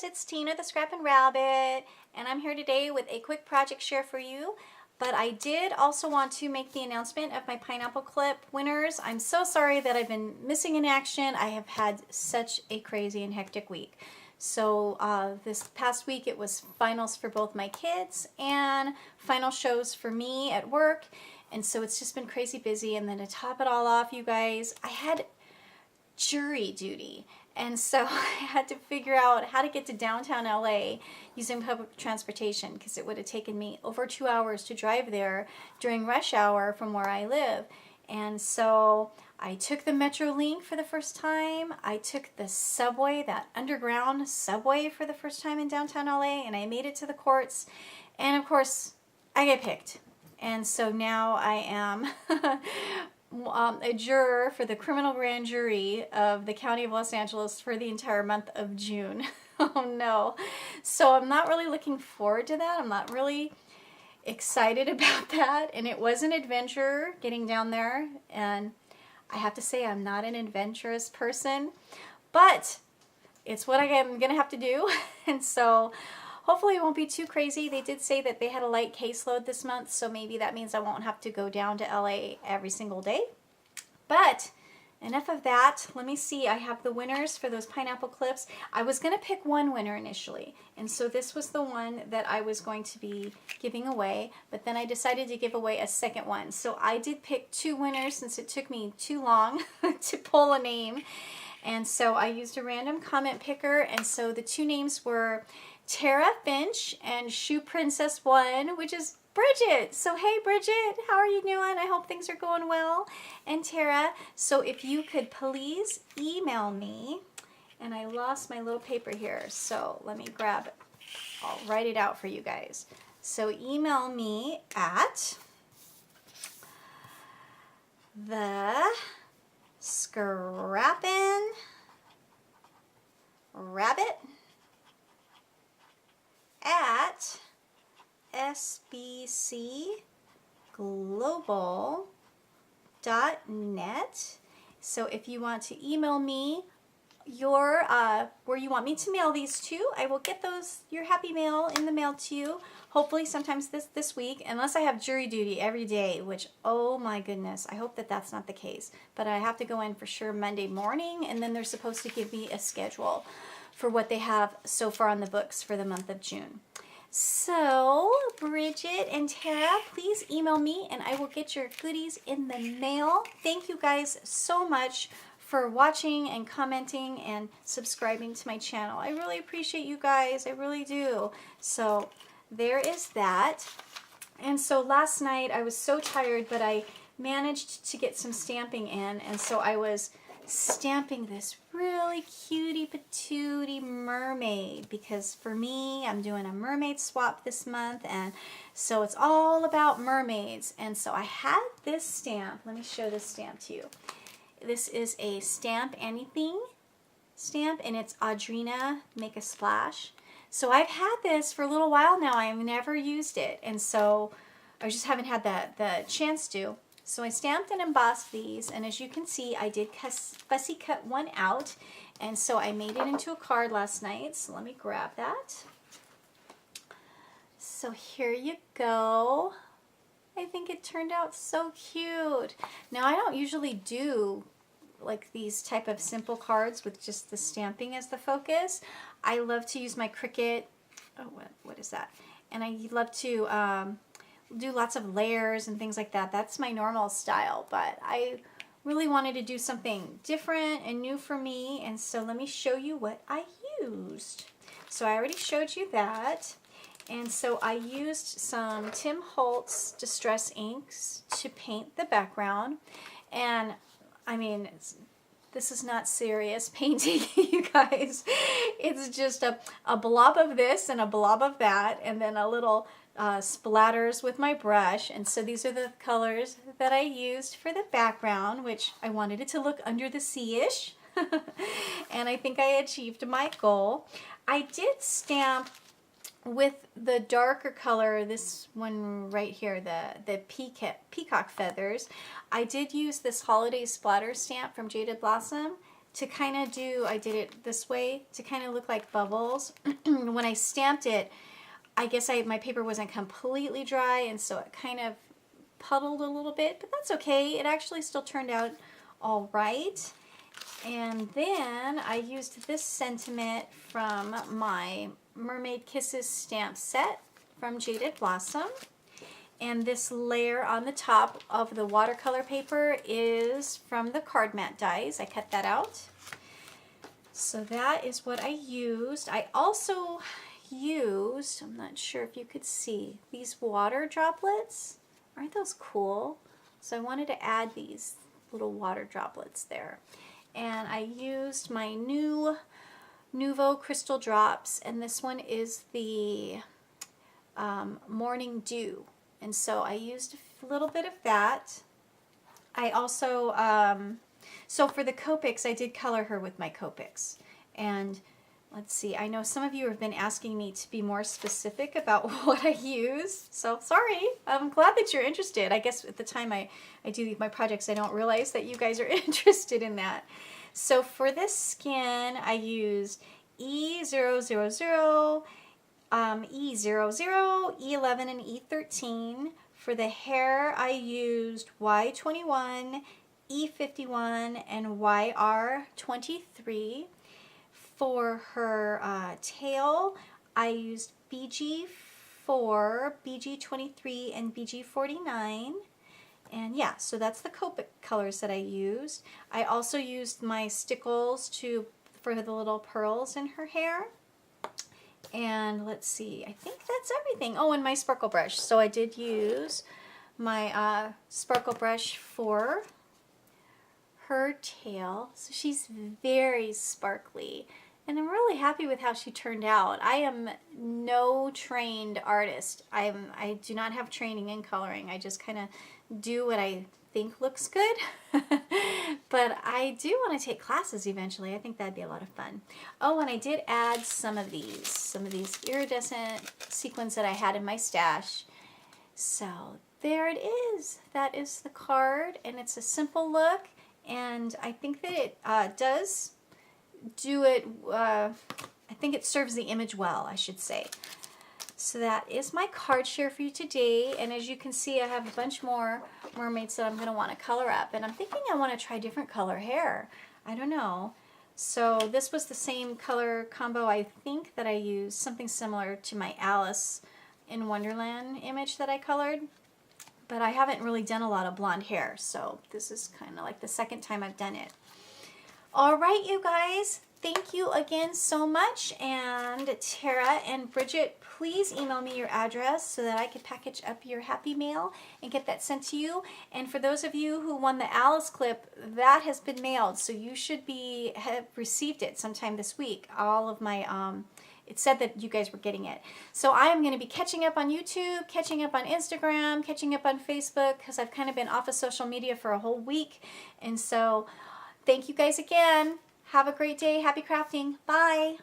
it's Tina the Scrappin' Rabbit, and I'm here today with a quick project share for you. But I did also want to make the announcement of my pineapple clip winners. I'm so sorry that I've been missing in action. I have had such a crazy and hectic week. So this past week it was finals for both my kids and final shows for me at work. And so it's just been crazy busy. And then to top it all off, you guys, I had jury duty. And so I had to figure out how to get to downtown LA using public transportation because it would have taken me over 2 hours to drive there during rush hour from where I live. And so I took the Metrolink for the first time. I took the subway, that underground subway, for the first time in downtown LA, and I made it to the courts. And of course, I get picked. And so now I am a juror for the criminal grand jury of the County of Los Angeles for the entire month of June. Oh no. So I'm not really looking forward to that. I'm not really excited about that. And it was an adventure getting down there. And I have to say I'm not an adventurous person, but it's what I am going to have to do. And so hopefully it won't be too crazy. They did say that they had a light caseload this month, so maybe that means I won't have to go down to LA every single day. But enough of that. Let me see. I have the winners for those pineapple clips. I was going to pick one winner initially, and so this was the one that I was going to be giving away, but then I decided to give away a second one. So I did pick two winners since it took me too long to pull a name. And so I used a random comment picker, and so the two names were Tara Finch and Shoe Princess 1, which is Bridget. So hey Bridget, how are you doing? I hope things are going well. And Tara, so if you could please email me, and I lost my little paper here, so let me grab it. I'll write it out for you guys. So email me at the Scrappin' Rabbit at sbcglobal.net. So if you want to email me your where you want me to mail these to, I will get your happy mail in the mail to you, hopefully sometimes this week, unless I have jury duty every day, which, oh my goodness, I hope that that's not the case. But I have to go in for sure Monday morning, and then they're supposed to give me a schedule for what they have so far on the books for the month of June. So Bridget and Tara, please email me and I will get your goodies in the mail. Thank you guys so much for watching and commenting and subscribing to my channel. I really appreciate you guys. I really do. So there is that. And so last night I was so tired, but I managed to get some stamping in, and so I was stamping this really cutie patootie mermaid, because for me, I'm doing a mermaid swap this month, and so it's all about mermaids. And so I had this stamp. Let me show this stamp to you. This is a Stamp Anything stamp, and it's Audrina Make a Splash. So I've had this for a little while now. I've never used it, and so I just haven't had the chance to. So I stamped and embossed these, and as you can see, I did fussy cut one out, and so I made it into a card last night. So let me grab that. So here you go. I think it turned out so cute. Now I don't usually do like these type of simple cards with just the stamping as the focus. I love to use my Cricut. Oh, what is that? And I love to do lots of layers and things like that. That's my normal style, but I really wanted to do something different and new for me, and so let me show you what I used. So I already showed you that, and so I used some Tim Holtz Distress inks to paint the background. And I mean, this is not serious painting, you guys. It's just a blob of this and a blob of that, and then a little splatters with my brush. And so these are the colors that I used for the background, which I wanted it to look under the sea-ish. And I think I achieved my goal. I did stamp with the darker color, this one right here, the peacock feathers. I did use this holiday splatter stamp from Jaded Blossom to kind of do, I did it this way to kind of look like bubbles. When I stamped it, I guess my paper wasn't completely dry, and so it kind of puddled a little bit, but that's okay. It actually still turned out all right. And then I used this sentiment from my Mermaid Kisses stamp set from Jaded Blossom. And this layer on the top of the watercolor paper is from the card mat dies. I cut that out. So that is what I used. I also used, I'm not sure if you could see, these water droplets. Aren't those cool? So I wanted to add these little water droplets there. And I used my new Nuvo Crystal Drops, and this one is the Morning Dew. And so I used a little bit of that. I also, so for the Copics, I did color her with my Copics. And let's see, I know some of you have been asking me to be more specific about what I use. So sorry, I'm glad that you're interested. I guess at the time I do my projects, I don't realize that you guys are interested in that. So for this skin, I used E000, E00, E11, and E13. For the hair, I used Y21, E51, and YR23. For her tail, I used BG4, BG23, and BG49. And yeah, so that's the Copic colors that I used. I also used my stickles for the little pearls in her hair. And let's see, I think that's everything. Oh, and my sparkle brush. So I did use my sparkle brush for her tail. So she's very sparkly. And I'm really happy with how she turned out. I am no trained artist. I do not have training in coloring. I just kind of do what I think looks good. But I do want to take classes eventually. I think that'd be a lot of fun. Oh, and I did add some of these iridescent sequins that I had in my stash. So there it is. That is the card, and it's a simple look. And I think that it does do it, I think it serves the image well, I should say. So that is my card share for you today. And as you can see, I have a bunch more mermaids that I'm going to want to color up. And I'm thinking I want to try different color hair. I don't know. So this was the same color combo, I think, that I used, something similar to my Alice in Wonderland image that I colored. But I haven't really done a lot of blonde hair, so this is kind of like the second time I've done it. All right, you guys, thank you again so much. And Tara and Bridget, please email me your address so that I can package up your happy mail and get that sent to you. And for those of you who won the Alice clip, that has been mailed, so you should have received it sometime this week. All of my it said that you guys were getting it. So I am going to be catching up on YouTube, catching up on Instagram, catching up on Facebook, because I've kind of been off of social media for a whole week. And so thank you guys again. Have a great day. Happy crafting. Bye.